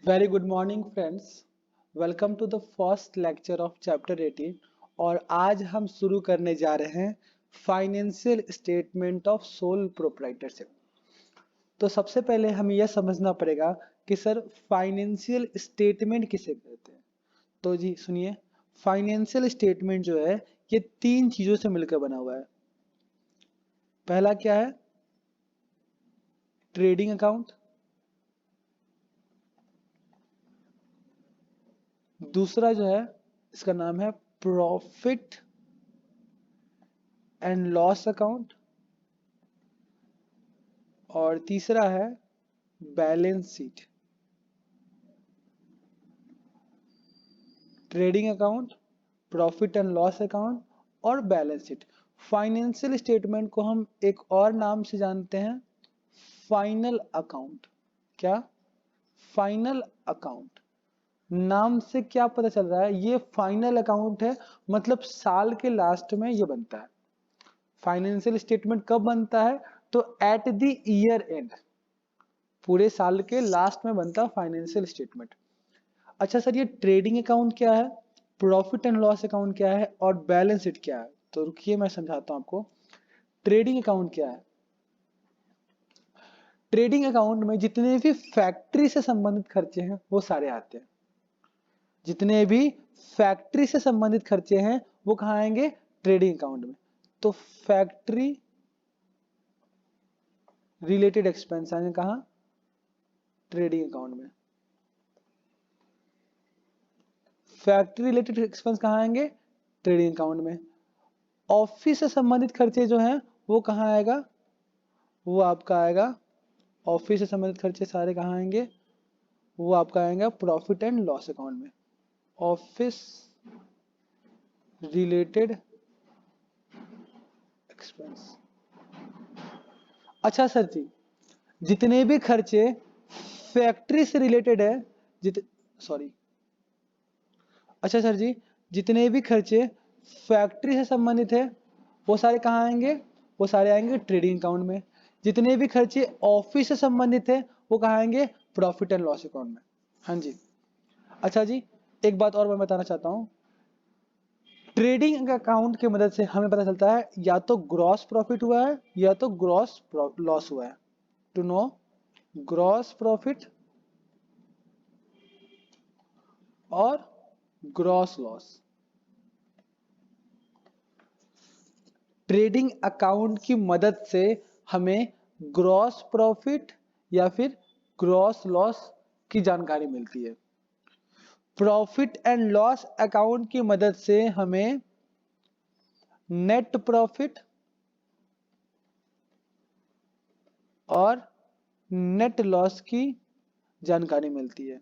Very good morning friends. Welcome to the first lecture of chapter 18 और आज हम शुरू करने जा रहे हैं financial statement of sole proprietorship. तो सबसे पहले हमें यह समझना पड़ेगा कि सर फाइनेंशियल स्टेटमेंट किसे कहते हैं। तो जी सुनिए, फाइनेंशियल स्टेटमेंट जो है ये तीन चीजों से मिलकर बना हुआ है। पहला क्या है? Trading account. दूसरा जो है इसका नाम है प्रॉफिट एंड लॉस अकाउंट और तीसरा है balance sheet. Trading account, profit and loss account और बैलेंस शीट। फाइनेंशियल स्टेटमेंट को हम एक और नाम से जानते हैं, फाइनल अकाउंट। क्या? Final account. नाम से क्या पता चल रहा है? ये फाइनल अकाउंट है, मतलब साल के लास्ट में ये बनता है। फाइनेंशियल स्टेटमेंट कब बनता है? तो एट द ईयर एंड, पूरे साल के लास्ट में बनता है फाइनेंशियल स्टेटमेंट। अच्छा सर, ये ट्रेडिंग अकाउंट क्या है, प्रॉफिट एंड लॉस अकाउंट क्या है और बैलेंस शीट क्या है? तो रुकिए मैं समझाता हूं आपको। ट्रेडिंग अकाउंट क्या है? ट्रेडिंग अकाउंट में जितने भी फैक्ट्री से संबंधित खर्चे हैं वो सारे आते हैं। जितने भी फैक्ट्री से संबंधित खर्चे हैं वो कहाँ आएंगे? ट्रेडिंग अकाउंट में। तो फैक्ट्री रिलेटेड एक्सपेंस आएंगे कहाँ? ट्रेडिंग अकाउंट में। फैक्ट्री रिलेटेड एक्सपेंस कहाँ आएंगे? ट्रेडिंग अकाउंट में। ऑफिस से संबंधित खर्चे जो हैं वो कहाँ आएगा? वो आपका आएगा, ऑफिस से संबंधित खर्चे सारे कहाँ आएंगे? वो आपका आएगा प्रॉफिट एंड लॉस अकाउंट में। Office related expense. अच्छा सर जी, जितने भी खर्चे फैक्ट्री से रिलेटेड है, सॉरी, अच्छा सर जी, जितने भी खर्चे फैक्ट्री से संबंधित है वो सारे कहाँ आएंगे? वो सारे आएंगे ट्रेडिंग अकाउंट में। जितने भी खर्चे ऑफिस से संबंधित है वो कहाँ आएंगे? प्रॉफिट एंड लॉस अकाउंट में। हाँ जी। अच्छा जी, एक बात और मैं बताना चाहता हूँ। ट्रेडिंग अकाउंट की मदद से हमें पता चलता है या तो ग्रॉस प्रॉफिट हुआ है या तो ग्रॉस लॉस हुआ है। टू नो ग्रॉस प्रॉफिट और ग्रॉस लॉस। ट्रेडिंग अकाउंट की मदद से हमें ग्रॉस प्रॉफिट या फिर ग्रॉस लॉस की जानकारी मिलती है। प्रॉफिट एंड लॉस अकाउंट की मदद से हमें नेट प्रॉफिट और नेट लॉस की जानकारी मिलती है।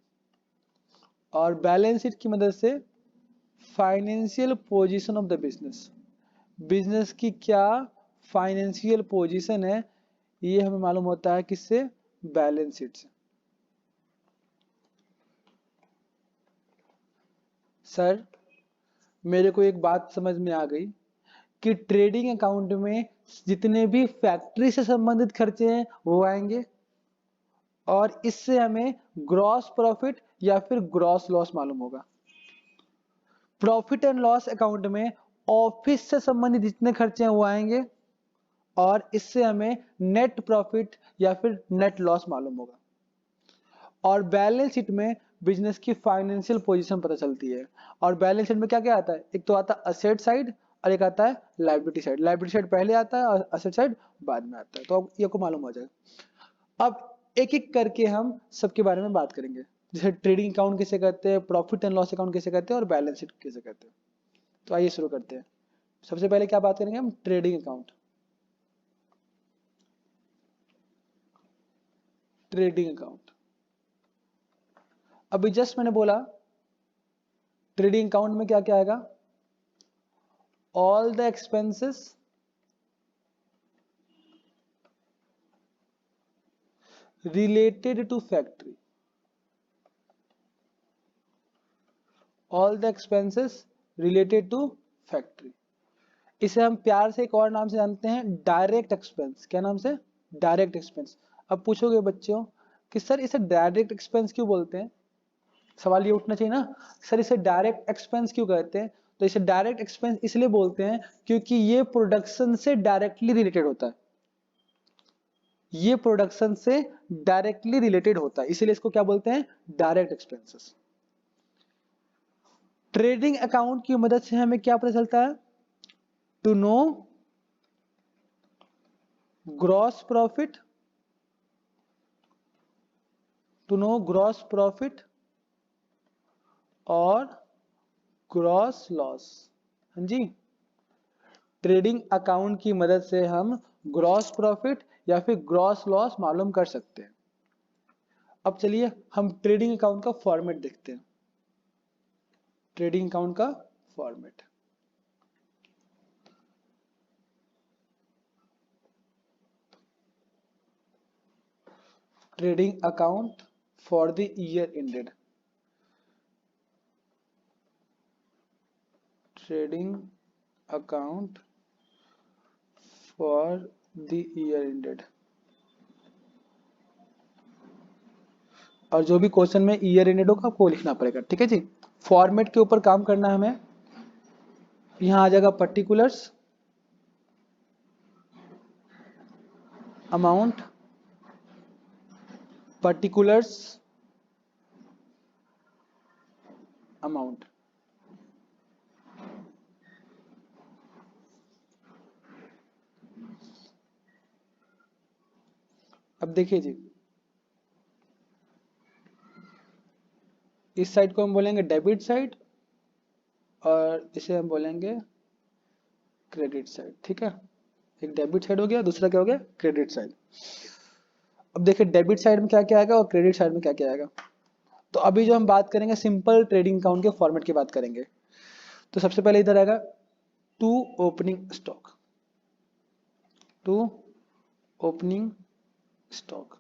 और बैलेंस शीट की मदद से financial position of the business, business की क्या फाइनेंशियल पोजीशन है ये हमें मालूम होता है। किससे? बैलेंस शीट से। सर मेरे को एक बात समझ में आ गई कि ट्रेडिंग अकाउंट में जितने भी फैक्ट्री से संबंधित खर्चे हैं वो आएंगे और इससे हमें ग्रॉस प्रॉफिट या फिर ग्रॉस लॉस मालूम होगा। प्रॉफिट एंड लॉस अकाउंट में ऑफिस से संबंधित जितने खर्चे हैं वो आएंगे और इससे हमें नेट प्रॉफिट या फिर नेट लॉस मालूम होगा। और बैलेंस शीट में बिजनेस की फाइनेंशियल पोजीशन पता चलती है। और बैलेंस शीट में क्या क्या आता है? एक तो आता है असेट साइड और एक आता है लायबिलिटी साइड। लायबिलिटी साइड पहले आता है और असेट साइड बाद में आता है, तो ये को मालूम हो जाएगा। अब एक एक करके हम सबके बारे में बात करेंगे, जैसे ट्रेडिंग अकाउंट किसे कहते हैं, प्रॉफिट एंड लॉस अकाउंट किसे कहते हैं और बैलेंस शीट किसे कहते हैं। तो आइए शुरू करते हैं। सबसे पहले क्या बात करेंगे हम? Trading account. ट्रेडिंग अकाउंट, अभी जस्ट मैंने बोला ट्रेडिंग अकाउंट में क्या क्या आएगा? All the expenses related to factory, all the expenses related to factory। इसे हम प्यार से एक और नाम से जानते हैं, डायरेक्ट एक्सपेंस। क्या नाम से? Direct expense. अब पूछोगे बच्चों कि सर इसे डायरेक्ट एक्सपेंस क्यों बोलते हैं? सवाल ये उठना चाहिए ना, सर इसे डायरेक्ट एक्सपेंस क्यों कहते हैं? तो इसे डायरेक्ट एक्सपेंस इसलिए बोलते हैं क्योंकि ये प्रोडक्शन से डायरेक्टली रिलेटेड होता है, ये प्रोडक्शन से डायरेक्टली रिलेटेड होता है, इसीलिए इसको क्या बोलते हैं? Direct expenses. ट्रेडिंग अकाउंट की मदद से हमें क्या पता चलता है? To know gross profit, to know gross profit और ग्रॉस लॉस। हाँ जी, ट्रेडिंग अकाउंट की मदद से हम ग्रॉस प्रॉफिट या फिर ग्रॉस लॉस मालूम कर सकते हैं। अब चलिए हम ट्रेडिंग अकाउंट का फॉर्मेट देखते हैं। ट्रेडिंग अकाउंट का format, trading account for the year ended, trading account for the year ended. और जो भी क्वेश्चन में ईयर एंडेड होगा आपको लिखना पड़ेगा, ठीक है जी। फॉर्मेट के ऊपर काम करना है हमें। यहां आ जाएगा पर्टिकुलर्स, अमाउंट, पर्टिकुलर्स, अमाउंट। अब देखिए जी, इस साइड को हम बोलेंगे डेबिट साइड और इसे हम बोलेंगे क्रेडिट साइड, ठीक है। एक डेबिट साइड हो गया, दूसरा क्या हो गया? Credit side. अब देखिए डेबिट साइड में क्या क्या आएगा और क्रेडिट साइड में क्या क्या आएगा। तो अभी जो हम बात करेंगे सिंपल ट्रेडिंग अकाउंट के फॉर्मेट की बात करेंगे। तो सबसे पहले इधर आएगा to opening stock, to opening stock.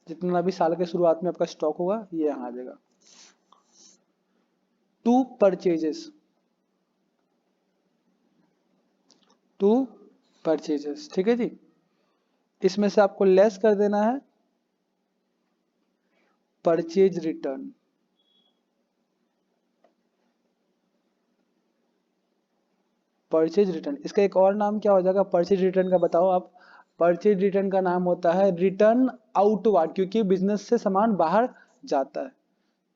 जितना भी साल के शुरुआत में आपका स्टॉक होगा ये यहाँ आ जाएगा। टू परचेजेस, टू परचेजेस, ठीक है जी। इसमें से आपको लेस कर देना है परचेज रिटर्न, परचेज रिटर्न। इसका एक और नाम क्या हो जाएगा परचेज रिटर्न का, बताओ आप? परचेज रिटर्न का नाम होता है रिटर्न आउटवर्ड, क्योंकि बिजनेस से सामान बाहर जाता है।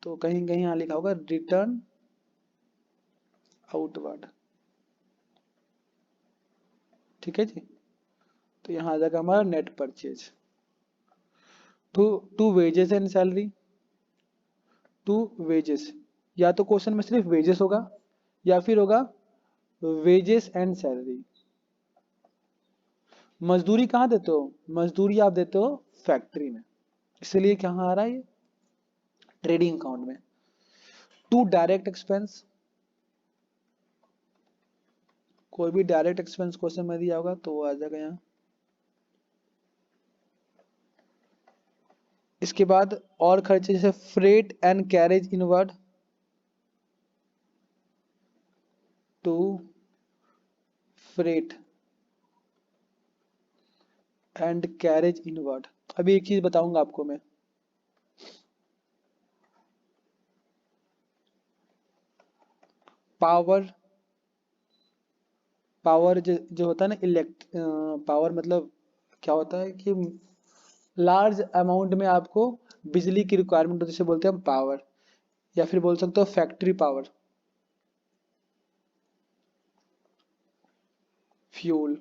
तो कहीं कहीं यहाँ लिखा होगा रिटर्न आउटवर्ड, ठीक है जी। तो यहाँ आ जाएगा हमारा net purchase. To to wages and salary, to wages, या तो क्वेश्चन में सिर्फ वेजेस होगा या फिर होगा वेजेस एंड सैलरी। मजदूरी कहाँ देते हो? मजदूरी आप देते हो फैक्ट्री में, इसलिए कहाँ आ रहा है ये? ट्रेडिंग अकाउंट में। टू डायरेक्ट एक्सपेंस, कोई भी डायरेक्ट एक्सपेंस क्वेश्चन में दिया होगा तो वो आ जाएगा यहाँ। इसके बाद और खर्चे जैसे freight and carriage inward, to freight and carriage inward. अभी एक चीज बताऊंगा आपको मैं, पावर, पावर जो होता है ना इलेक्ट, पावर मतलब क्या होता है कि लार्ज अमाउंट में आपको बिजली की रिक्वायरमेंट होती है, जिसे बोलते हैं हम पावर, या फिर बोल सकते हो फैक्ट्री पावर, फ्यूल,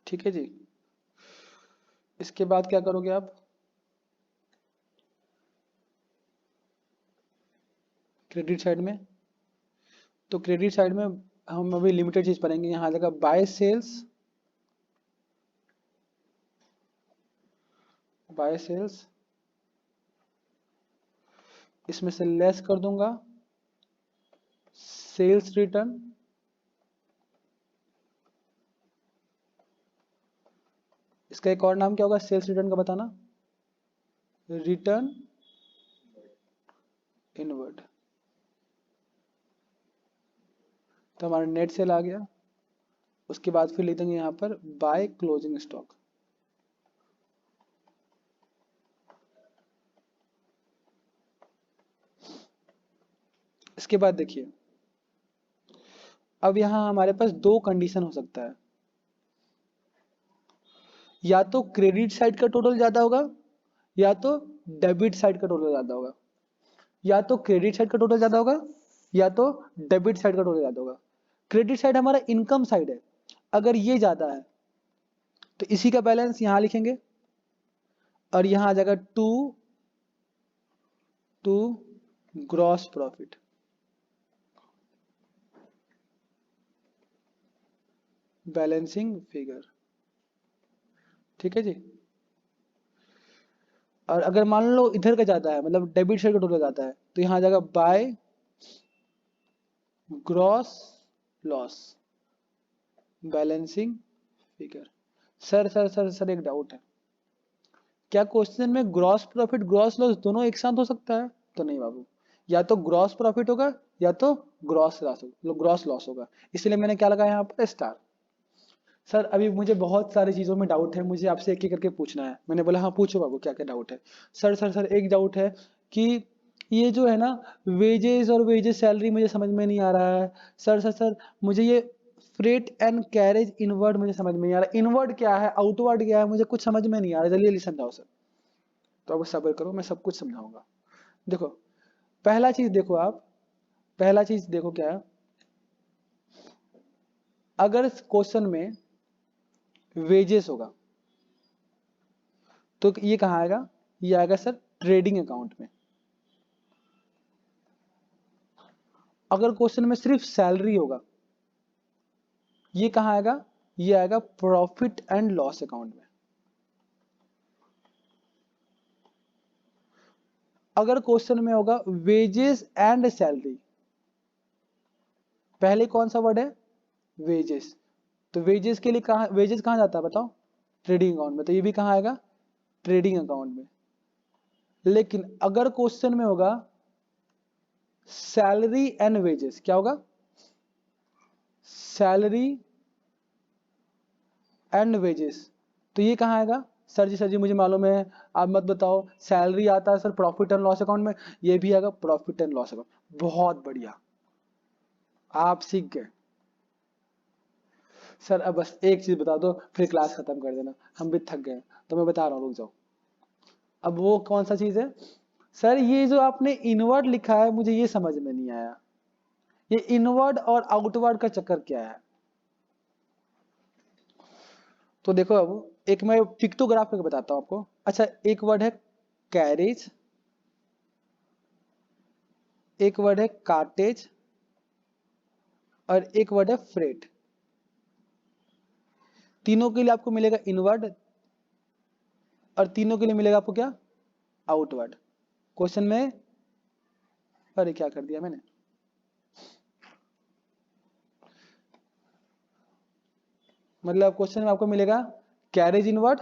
ठीक है जी। इसके बाद क्या करोगे आप? क्रेडिट साइड में, तो क्रेडिट साइड में हम अभी लिमिटेड चीज पढ़ेंगे। यहाँ आ जाएगा बाय सेल्स, बाय सेल्स, इसमें से लेस कर दूंगा सेल्स रिटर्न, इसका एक और नाम क्या होगा सेल्स रिटर्न का, बताना? Return inward. तो हमारा नेट सेल आ गया। उसके बाद फिर लिख देंगे यहाँ पर बाय क्लोजिंग स्टॉक, इसके बाद देखिए, अब यहां हमारे पास दो कंडीशन हो सकता है, या तो क्रेडिट साइड का टोटल ज्यादा होगा या तो डेबिट साइड का टोटल ज्यादा होगा, या तो क्रेडिट साइड का टोटल ज्यादा होगा या तो डेबिट साइड का टोटल ज्यादा होगा। क्रेडिट साइड हमारा इनकम साइड है, अगर ये ज्यादा है तो इसी का बैलेंस यहां लिखेंगे और यहां आ जाएगा to gross profit. Balancing figure, ठीक है जी। और अगर मान लो इधर का ज्यादा है, मतलब डेबिट साइड का टोटल ज्यादा है, तो यहां आ जाएगा by gross loss balancing figure. Sir एक डाउट है, क्या क्वेश्चन में ग्रॉस प्रॉफिट ग्रॉस लॉस दोनों एक साथ हो सकता है? तो नहीं बाबू, या तो ग्रॉस प्रॉफिट होगा या तो ग्रॉस लॉस होगा, इसलिए मैंने क्या लगाया यहाँ पर स्टार। सर अभी मुझे बहुत सारी चीजों में डाउट है, मुझे आपसे एक एक करके पूछना है। मैंने बोला हाँ पूछो बाबू क्या क्या डाउट है। सर एक डाउट है कि ये जो है ना वेजेस और वेजेस सैलरी मुझे समझ में नहीं आ रहा है। सर मुझे ये फ्रेट एंड कैरेज इनवर्ड मुझे समझ में नहीं आ रहा, इनवर्ड क्या है आउटवर्ड क्या है मुझे कुछ समझ में नहीं आ रहा, जल्दी जल्दी समझाओ सर। तो अब सब्र करो, मैं सब कुछ समझाऊंगा। देखो पहला चीज देखो, आप पहला चीज देखो क्या है, अगर क्वेश्चन में वेजेस होगा तो ये कहाँ आएगा, ये आएगा सर ट्रेडिंग अकाउंट में। अगर क्वेश्चन में सिर्फ सैलरी होगा ये कहाँ आएगा, ये आएगा प्रॉफिट एंड लॉस अकाउंट में। अगर क्वेश्चन में होगा वेजेस एंड सैलरी, पहले कौन सा वर्ड है वेजेस, तो वेजेस के लिए कहाँ, वेजेस कहाँ जाता है बताओ, ट्रेडिंग अकाउंट में, तो ये भी कहाँ आएगा ट्रेडिंग अकाउंट में। लेकिन अगर क्वेश्चन में होगा सैलरी एंड वेजेस, क्या होगा सैलरी एंड वेजेस, तो ये कहाँ आएगा, सर जी मुझे मालूम है, आप मत बताओ। सैलरी आता है sir profit and loss account में, ये भी आएगा प्रॉफिट एंड लॉस अकाउंट। बहुत बढ़िया, आप सीख गए। सर अब बस एक चीज बता दो फिर क्लास खत्म कर देना, हम भी थक गए। तो मैं बता रहा हूँ, रुक जाओ। अब वो कौन सा चीज है सर, ये जो आपने इनवर्ड लिखा है मुझे ये समझ में नहीं आया, ये इनवर्ड और आउटवर्ड का चक्कर क्या है। तो देखो अब एक मैं पिक्टोग्राफ करके बताता हूँ आपको। अच्छा एक वर्ड है कैरेज, एक वर्ड है कार्टेज और एक वर्ड है फ्रेट। तीनों के लिए आपको मिलेगा इनवर्ड और तीनों के लिए मिलेगा आपको क्या आउटवर्ड। क्वेश्चन में, अरे क्या कर दिया मैंने, मतलब क्वेश्चन में आपको मिलेगा कैरेज इनवर्ड,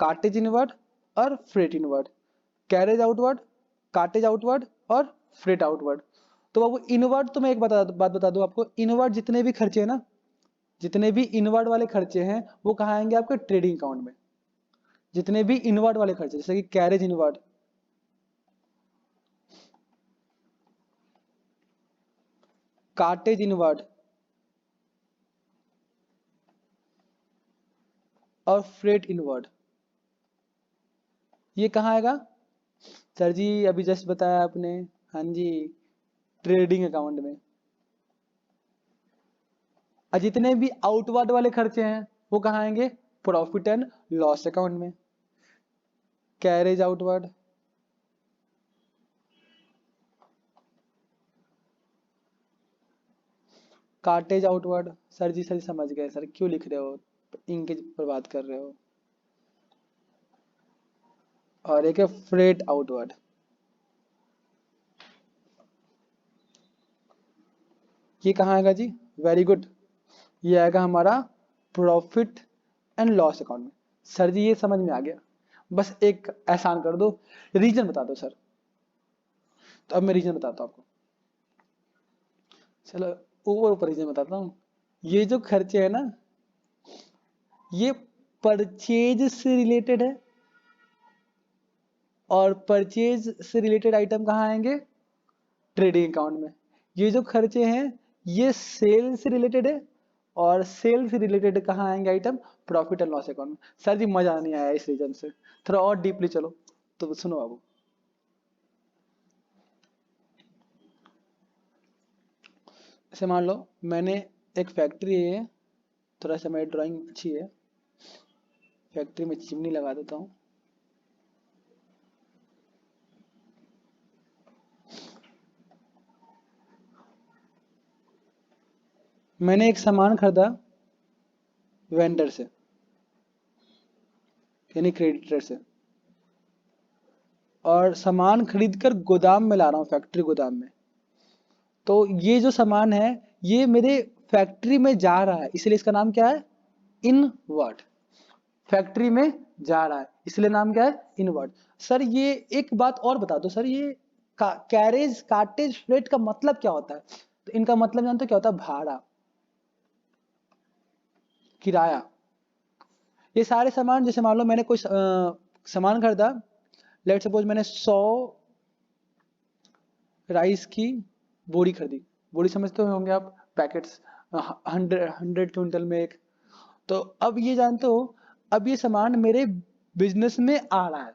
कार्टेज इनवर्ड और freight inward, carriage outward, cartage outward और फ्रेट आउटवर्ड। तो बाबू इनवर्ड तो मैं एक बात बता दूं आपको, इनवर्ड जितने भी खर्चे हैं ना, जितने भी इनवर्ड वाले खर्चे हैं वो कहाँ आएंगे आपके ट्रेडिंग अकाउंट में। जितने भी इनवर्ड वाले खर्चे जैसे कि कैरेज इनवर्ड, कार्टेज इनवर्ड और फ्रेट इनवर्ड, ये कहाँ आएगा सर जी, अभी जस्ट बताया आपने, हाँ जी ट्रेडिंग अकाउंट में। और जितने भी आउटवर्ड वाले खर्चे हैं वो कहाँ आएंगे प्रॉफिट एंड लॉस अकाउंट में। Carriage outward, cartage outward, sir ji समझ गए सर, क्यों लिख रहे हो, इंक पर बात कर रहे हो। और एक है फ्रेट आउटवर्ड, ये कहाँ आएगा जी, वेरी गुड, ये आएगा हमारा प्रॉफिट एंड लॉस अकाउंट में। सर जी ये समझ में आ गया, बस एक एहसान कर दो, रीजन बता दो सर। तो अब मैं रीजन बताता हूँ आपको, चलो ऊपर रीजन बताता हूँ। ये जो खर्चे है ना ये परचेज से रिलेटेड है, और परचेज से रिलेटेड आइटम कहाँ आएंगे ट्रेडिंग अकाउंट में। ये जो खर्चे हैं ये सेल से रिलेटेड है, और सेल से रिलेटेड कहाँ आएंगे item, profit and loss account में। सर जी मजा नहीं आया इस रीजन से, थोड़ा और डीपली चलो। तो सुनो बाबू, ऐसे मान लो मैंने एक फैक्ट्री है, थोड़ा सा मेरी ड्राइंग अच्छी है, फैक्ट्री में चिमनी लगा देता हूँ। मैंने एक सामान खरीदा वेंडर से, यानी क्रेडिटर से, और सामान खरीदकर गोदाम में ला रहा हूँ, फैक्ट्री गोदाम में। तो ये जो सामान है ये मेरे फैक्ट्री में जा रहा है, इसलिए इसका नाम क्या है, इनवर्ड। फैक्ट्री में जा रहा है इसलिए नाम क्या है, इनवर्ड। सर ये एक बात और बता दो सर, ये कैरेज कार्टेज फ्रेट का मतलब क्या होता है। तो इनका मतलब जानते हो क्या होता है, भाड़ा, किराया। ये सारे सामान, जैसे मान लो मैंने कोई सामान खरीदा, लेट सपोज मैंने 100 राइस की बोरी खरीदी, बोरी समझते होंगे आप, पैकेट्स, 100 क्विंटल में एक। तो अब ये जानते हो, अब ये सामान मेरे बिजनेस में आ रहा है,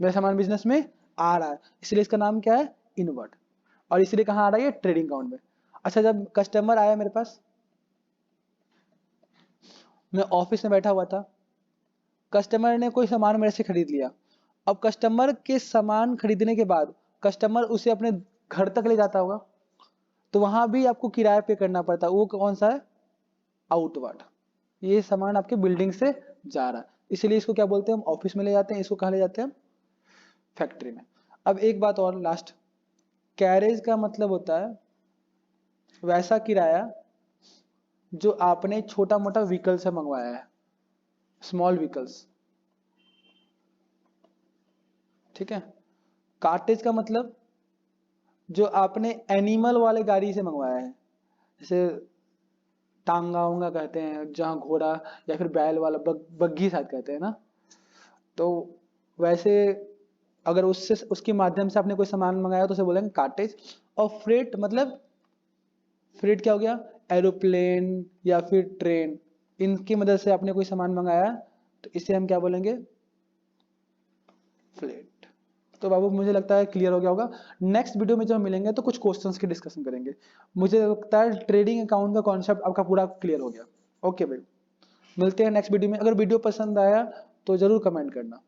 मेरा सामान बिजनेस में आ रहा है, इसलिए इसका नाम क्या है, इनवर्ट। और इसलिए कहाँ आ रहा है, ये ट्रेडिंग अकाउंट में। अच्छा, जब कस्टमर आया मेरे पास, मैं ऑफिस में बैठा हुआ था, कस्टमर ने कोई सामान मेरे से खरीद लिया। अब कस्टमर के सामान खरीदने के बाद कस्टमर उसे अपने घर तक ले जाता होगा, तो वहां भी आपको किराया पे करना पड़ता है, वो कौन सा है, आउटवर्ड। ये सामान आपके बिल्डिंग से जा रहा है, इसलिए इसको क्या बोलते हैं, हम ऑफिस में ले जाते हैं, इसको कहाँ ले जाते हैं, फैक्ट्री में। अब एक बात और लास्ट, कैरेज का मतलब होता है वैसा किराया जो आपने छोटा मोटा व्हीकल से मंगवाया है, स्मॉल व्हीकल्स, ठीक है। कार्टेज का मतलब जो आपने एनिमल वाले गाड़ी से मंगवाया है, जैसे टांगा उंगा कहते हैं जहाँ घोड़ा या फिर बैल वाला, बग्घी शायद कहते हैं ना। तो वैसे अगर उससे उसके माध्यम से आपने कोई सामान मंगाया तो उसे बोलेंगे कार्टेज। और फ्रेट मतलब, फ्रेट क्या हो गया, एरोप्लेन या फिर ट्रेन, इनकी मदद से आपने कोई सामान मंगाया तो इसे हम क्या बोलेंगे, फ्लेट। तो बाबू मुझे लगता है क्लियर हो गया होगा। नेक्स्ट वीडियो में जब हम मिलेंगे तो कुछ क्वेश्चंस की डिस्कशन करेंगे। मुझे लगता है ट्रेडिंग अकाउंट का कॉन्सेप्ट आपका पूरा क्लियर हो गया। ओके भाई, मिलते हैं नेक्स्ट वीडियो में। अगर वीडियो पसंद आया तो जरूर कमेंट करना।